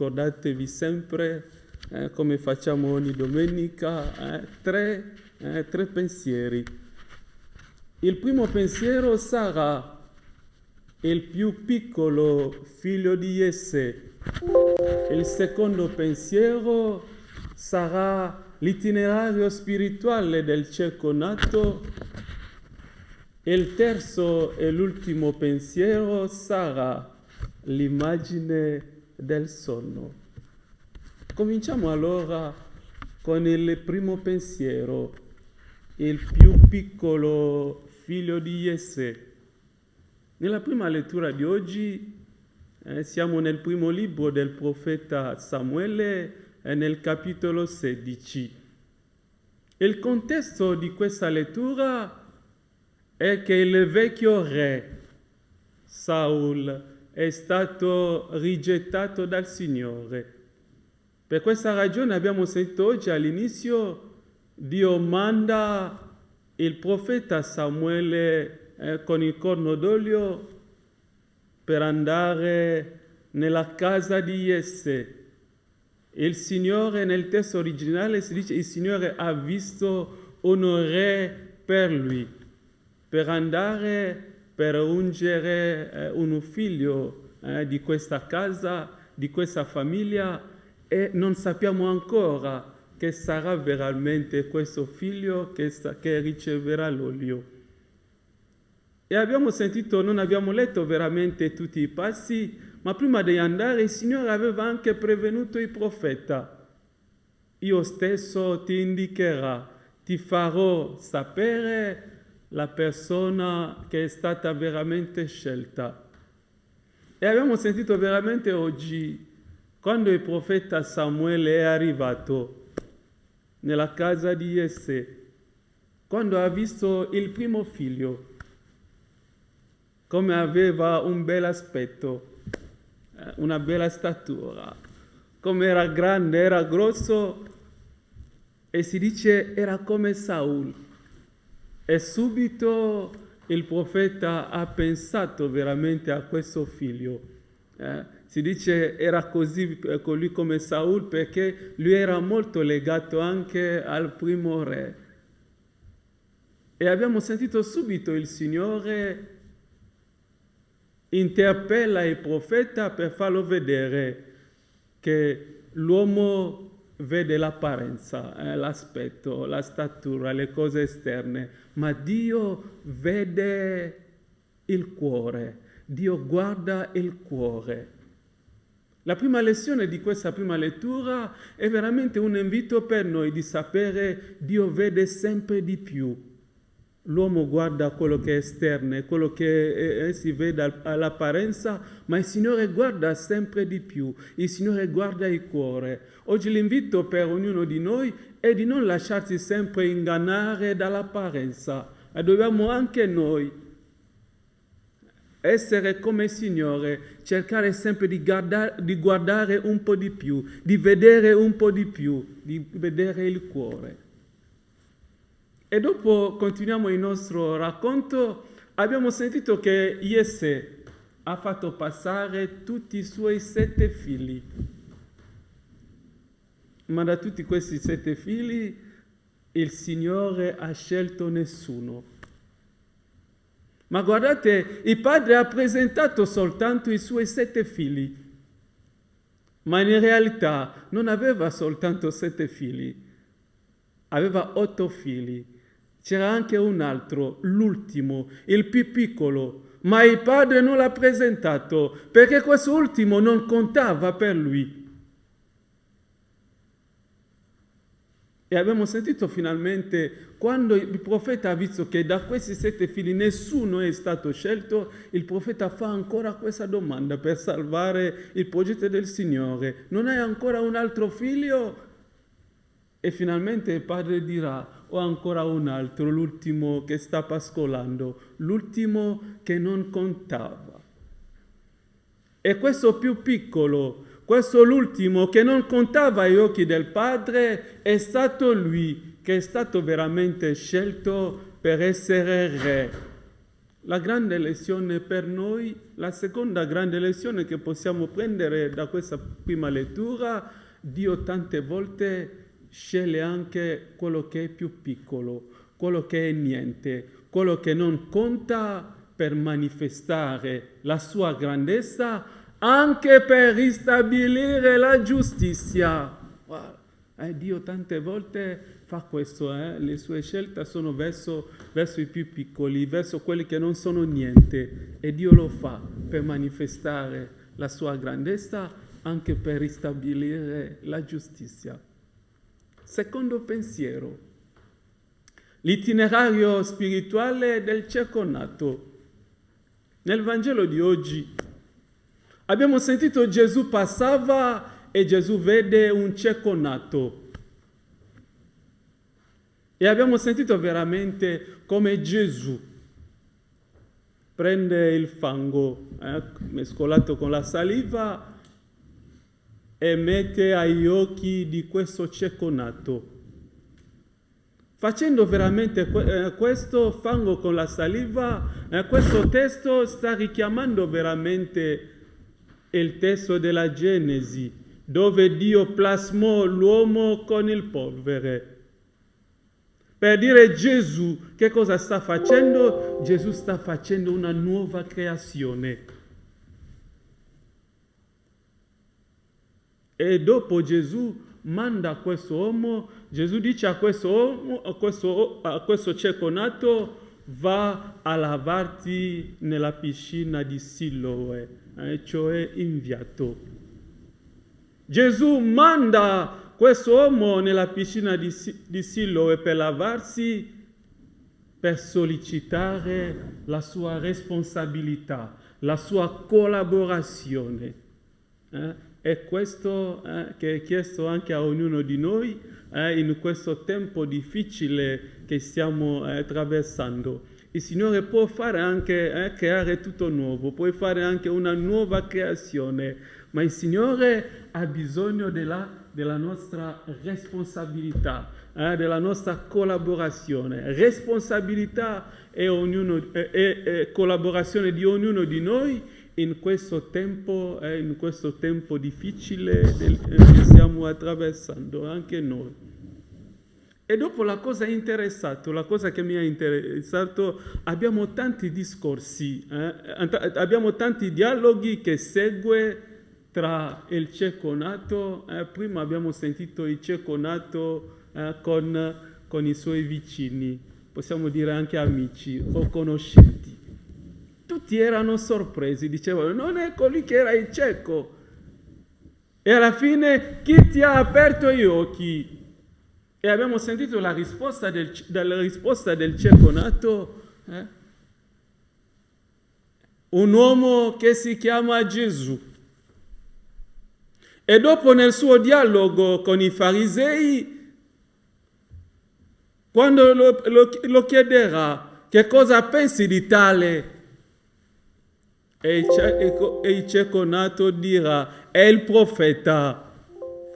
ricordatevi sempre, come facciamo ogni domenica, tre pensieri. Il primo pensiero sarà il più piccolo figlio di Jesse. Il secondo pensiero sarà l'itinerario spirituale del cieco nato. Il terzo e l'ultimo pensiero sarà l'immagine del sonno. Cominciamo allora con il primo pensiero, il più piccolo figlio di Jesse. Nella prima lettura di oggi siamo nel primo libro del profeta Samuele, nel capitolo 16. Il contesto di questa lettura è che il vecchio re Saul è stato rigettato dal Signore. Per questa ragione abbiamo sentito oggi all'inizio, Dio manda il profeta Samuele con il corno d'olio per andare nella casa di Jesse. Il Signore, nel testo originale si dice, il Signore ha visto un re per lui, per andare per ungere un figlio di questa casa, di questa famiglia, e non sappiamo ancora che sarà veramente questo figlio che riceverà l'olio. E abbiamo sentito, non abbiamo letto veramente tutti i passi, ma prima di andare il Signore aveva anche prevenuto il profeta. Io stesso ti indicherà, ti farò sapere la persona che è stata veramente scelta. E abbiamo sentito veramente oggi, quando il profeta Samuele è arrivato nella casa di Jesse, quando ha visto il primo figlio, come aveva un bel aspetto, una bella statura, come era grande, era grosso, e si dice era come Saul. E subito il profeta ha pensato veramente a questo figlio. Si dice era così con lui come Saul perché lui era molto legato anche al primo re. E abbiamo sentito subito il Signore interpella il profeta per farlo vedere che l'uomo vede l'apparenza, l'aspetto, la statura, le cose esterne, ma Dio vede il cuore, Dio guarda il cuore. La prima lezione di questa prima lettura è veramente un invito per noi di sapere Dio vede sempre di più. L'uomo guarda quello che è esterno, quello che si vede all'apparenza, ma il Signore guarda sempre di più, il Signore guarda il cuore. Oggi l'invito per ognuno di noi è di non lasciarsi sempre ingannare dall'apparenza, e dobbiamo anche noi essere come il Signore, cercare sempre di guardare un po' di più, di vedere un po' di più, di vedere il cuore. E dopo continuiamo il nostro racconto. Abbiamo sentito che Jesse ha fatto passare tutti i suoi 7 figli. Ma da tutti questi 7 figli il Signore ha scelto nessuno. Ma guardate, il padre ha presentato soltanto i suoi 7 figli. Ma in realtà non aveva soltanto 7 figli, aveva 8 figli. C'era anche un altro, l'ultimo, il più piccolo, ma il padre non l'ha presentato perché questo ultimo non contava per lui. E abbiamo sentito finalmente, quando il profeta ha visto che da questi 7 figli nessuno è stato scelto, il profeta fa ancora questa domanda per salvare il progetto del Signore. Non hai ancora un altro figlio? E finalmente il padre dirà, ho ancora un altro, l'ultimo che sta pascolando, l'ultimo che non contava. E questo più piccolo, questo l'ultimo che non contava agli occhi del padre, è stato lui che è stato veramente scelto per essere re. la grande lezione per noi, la seconda grande lezione che possiamo prendere da questa prima lettura, Dio tante volte sceglie anche quello che è più piccolo, quello che è niente, quello che non conta per manifestare la sua grandezza, anche per ristabilire la giustizia. Wow. Dio tante volte fa questo, le sue scelte sono verso i più piccoli, verso quelli che non sono niente, e Dio lo fa per manifestare la sua grandezza, anche per ristabilire la giustizia. Secondo pensiero, l'itinerario spirituale del cieco nato. Nel Vangelo di oggi abbiamo sentito Gesù passava e Gesù vede un cieco nato. E abbiamo sentito veramente come Gesù prende il fango mescolato con la saliva e mette agli occhi di questo cieco nato. Facendo veramente questo fango con la saliva, questo testo sta richiamando veramente il testo della Genesi, dove Dio plasmò l'uomo con il polvere. Per dire Gesù, che cosa sta facendo? Gesù sta facendo una nuova creazione. E dopo Gesù manda questo uomo, Gesù dice a questo uomo, a questo cieco nato, va a lavarti nella piscina di Siloe, cioè inviato. Gesù manda questo uomo nella piscina di Siloe per lavarsi, per sollecitare la sua responsabilità, la sua collaborazione. È questo che è chiesto anche a ognuno di noi in questo tempo difficile che stiamo attraversando. Il Signore può fare anche creare tutto nuovo, può fare anche una nuova creazione, ma il Signore ha bisogno della nostra responsabilità, della nostra collaborazione. Responsabilità e collaborazione di ognuno di noi in questo tempo difficile che stiamo attraversando, anche noi. E dopo la cosa che mi ha interessato, abbiamo tanti discorsi, abbiamo tanti dialoghi che segue tra il cieco nato. Prima abbiamo sentito il cieco nato con i suoi vicini, possiamo dire anche amici o conoscenti. Tutti erano sorpresi, dicevano, non è colui che era il cieco. E alla fine, chi ti ha aperto gli occhi? E abbiamo sentito la risposta del cieco nato, un uomo che si chiama Gesù. E dopo nel suo dialogo con i farisei, quando lo chiederà che cosa pensi di tale, e il cieco nato dirà, è il profeta.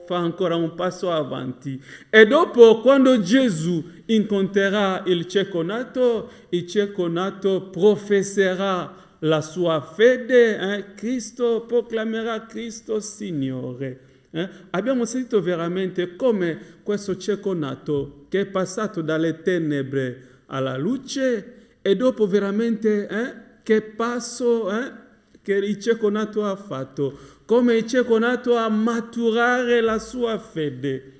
Fa ancora un passo avanti. E dopo, quando Gesù incontrerà il cieco nato professerà la sua fede, Cristo proclamerà Cristo Signore. Abbiamo sentito veramente come questo cieco nato che è passato dalle tenebre alla luce, e dopo veramente che passo che il cieco nato ha fatto, come il cieco nato a maturare la sua fede.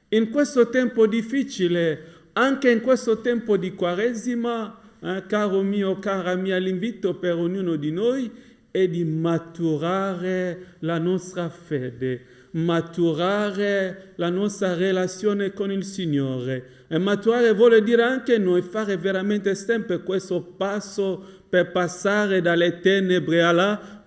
In questo tempo difficile, anche in questo tempo di Quaresima, caro mio, cara mia, l'invito per ognuno di noi è di maturare la nostra fede, maturare la nostra relazione con il Signore. E maturare vuole dire anche noi fare veramente sempre questo passo per passare dalle tenebre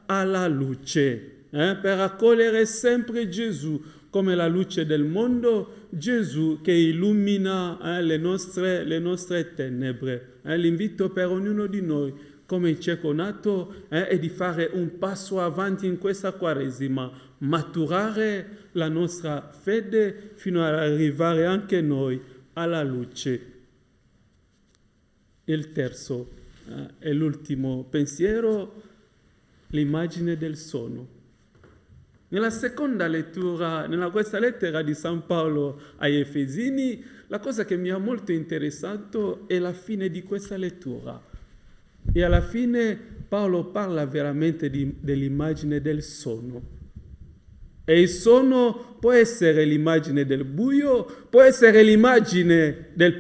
alla luce, per accogliere sempre Gesù come la luce del mondo, Gesù che illumina le nostre tenebre. L'invito per ognuno di noi, come il cieco nato, è di fare un passo avanti in questa Quaresima, maturare la nostra fede fino ad arrivare anche noi alla luce. Il terzo, E l'ultimo pensiero, l'immagine del sonno. Nella seconda lettura, nella questa lettera di San Paolo agli Efesini, la cosa che mi ha molto interessato è la fine di questa lettura. E alla fine Paolo parla veramente dell'immagine del sonno. E il sonno può essere l'immagine del buio, può essere l'immagine del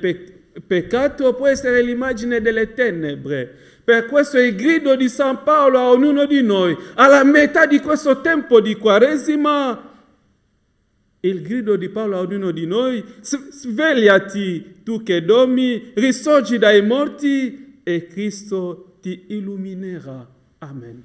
peccato, può essere l'immagine delle tenebre. Per questo il grido di San Paolo a ognuno di noi, alla metà di questo tempo di Quaresima, il grido di Paolo a ognuno di noi, svegliati tu che dormi, risorgi dai morti e Cristo ti illuminerà. Amen.